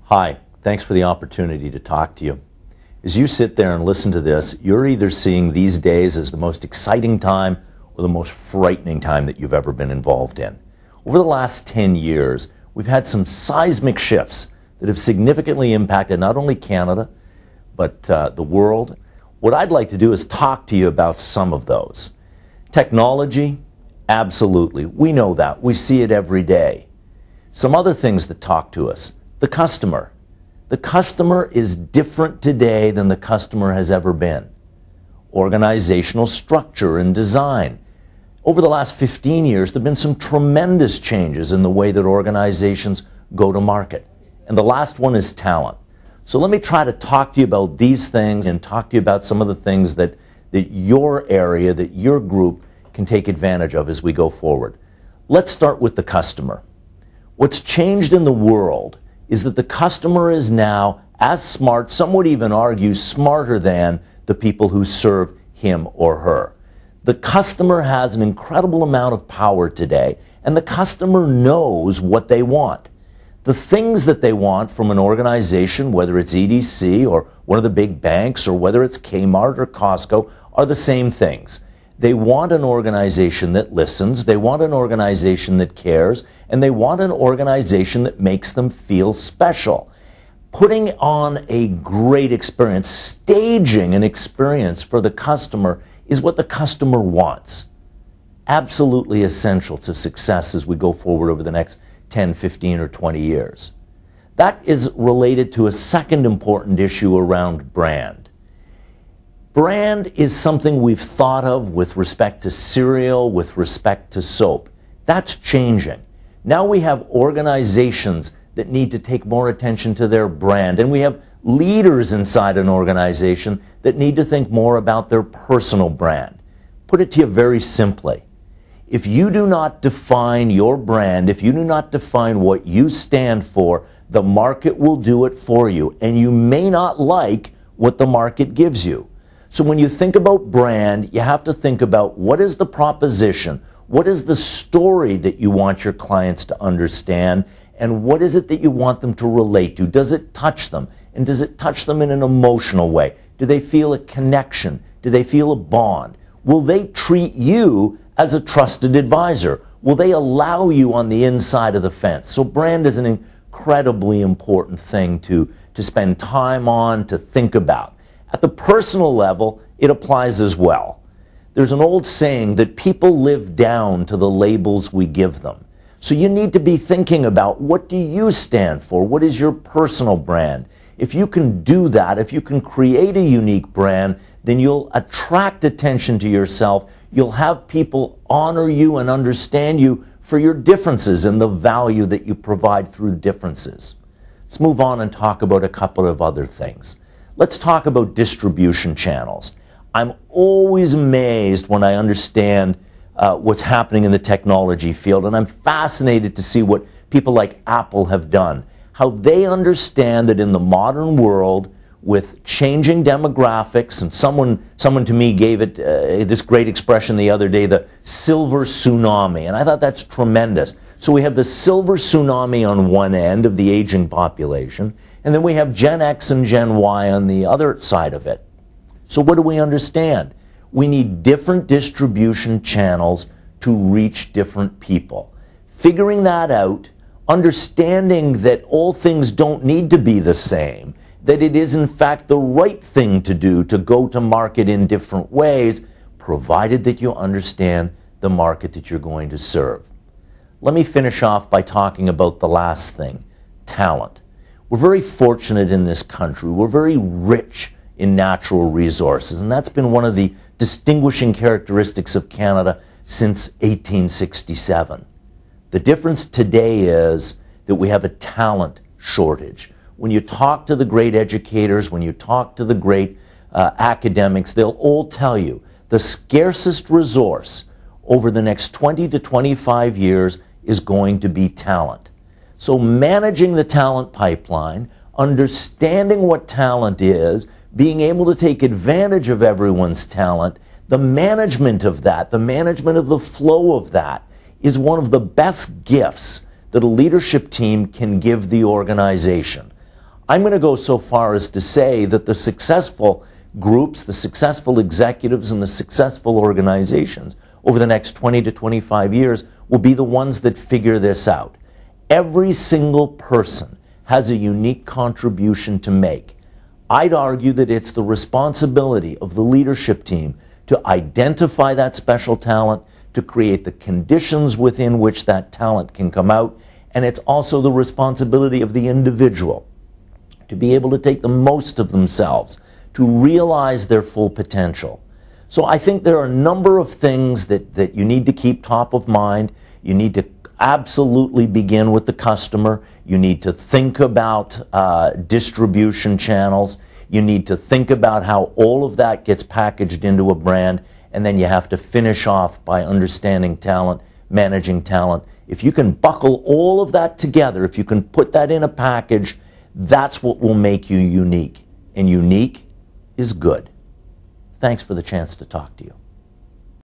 Hi, thanks for the opportunity to talk to you. As you sit there and listen to this, you're either seeing these days as the most exciting time or the most frightening time that you've ever been involved in. Over the last 10 years, we've had some seismic shifts that have significantly impacted not only Canada, but the world. What I'd like to do is talk to you about some of those. Technology, absolutely. We know that. We see it every day. Some other things that talk to us. The customer. The customer is different today than the customer has ever been. Organizational structure and design. Over the last 15 years, there have been some tremendous changes in the way that organizations go to market. And the last one is talent. So let me try to talk to you about these things and talk to you about some of the things that your area, that your group can take advantage of as we go forward. Let's start with the customer. What's changed in the world is that the customer is now as smart, some would even argue smarter than the people who serve him or her. The customer has an incredible amount of power today, and the customer knows what they want. The things that they want from an organization, whether it's EDC or one of the big banks or whether it's Kmart or Costco, are the same things. They want an organization that listens, they want an organization that cares, and they want an organization that makes them feel special. Putting on a great experience, staging an experience for the customer is what the customer wants. Absolutely essential to success as we go forward over the next 10, 15, or 20 years. That is related to a second important issue around brand. Brand is something we've thought of with respect to cereal, with respect to soap. That's changing. Now we have organizations that need to take more attention to their brand, and we have leaders inside an organization that need to think more about their personal brand. Put it to you very simply. If you do not define your brand, if you do not define what you stand for, the market will do it for you, and you may not like what the market gives you. So when you think about brand, you have to think about what is the proposition, what is the story that you want your clients to understand, and what is it that you want them to relate to? Does it touch them? And does it touch them in an emotional way? Do they feel a connection? Do they feel a bond? Will they treat you as a trusted advisor? Will they allow you on the inside of the fence? So brand is an incredibly important thing to spend time on, to think about. At the personal level, it applies as well. There's an old saying that people live down to the labels we give them. So you need to be thinking about, what do you stand for? What is your personal brand? If you can do that, if you can create a unique brand, then you'll attract attention to yourself. You'll have people honor you and understand you for your differences and the value that you provide through differences. Let's move on and talk about a couple of other things. Let's talk about distribution channels. I'm always amazed when I understand what's happening in the technology field, and I'm fascinated to see what people like Apple have done, how they understand that in the modern world, with changing demographics, and someone to me gave it this great expression the other day, the silver tsunami, and I thought that's tremendous. So we have the silver tsunami on one end of the aging population, and then we have Gen X and Gen Y on the other side of it. So what do we understand? We need different distribution channels to reach different people. Figuring that out, understanding that all things don't need to be the same, that it is in fact the right thing to do to go to market in different ways, provided that you understand the market that you're going to serve. Let me finish off by talking about the last thing, talent. We're very fortunate in this country. We're very rich in natural resources, and that's been one of the distinguishing characteristics of Canada since 1867. The difference today is that we have a talent shortage. When you talk to the great educators, when you talk to the great academics, they'll all tell you the scarcest resource over the next 20 to 25 years is going to be talent. So managing the talent pipeline, understanding what talent is, being able to take advantage of everyone's talent, the management of that, the management of the flow of that, is one of the best gifts that a leadership team can give the organization. I'm going to go so far as to say that the successful groups, the successful executives, and the successful organizations over the next 20 to 25 years will be the ones that figure this out. Every single person has a unique contribution to make. I'd argue that it's the responsibility of the leadership team to identify that special talent, to create the conditions within which that talent can come out, and it's also the responsibility of the individual to be able to take the most of themselves, to realize their full potential. So I think there are a number of things that you need to keep top of mind. You need to absolutely begin with the customer. You need to think about distribution channels. You need to think about how all of that gets packaged into a brand. And then you have to finish off by understanding talent, managing talent. If you can buckle all of that together, if you can put that in a package, that's what will make you unique. And unique is good. Thanks for the chance to talk to you.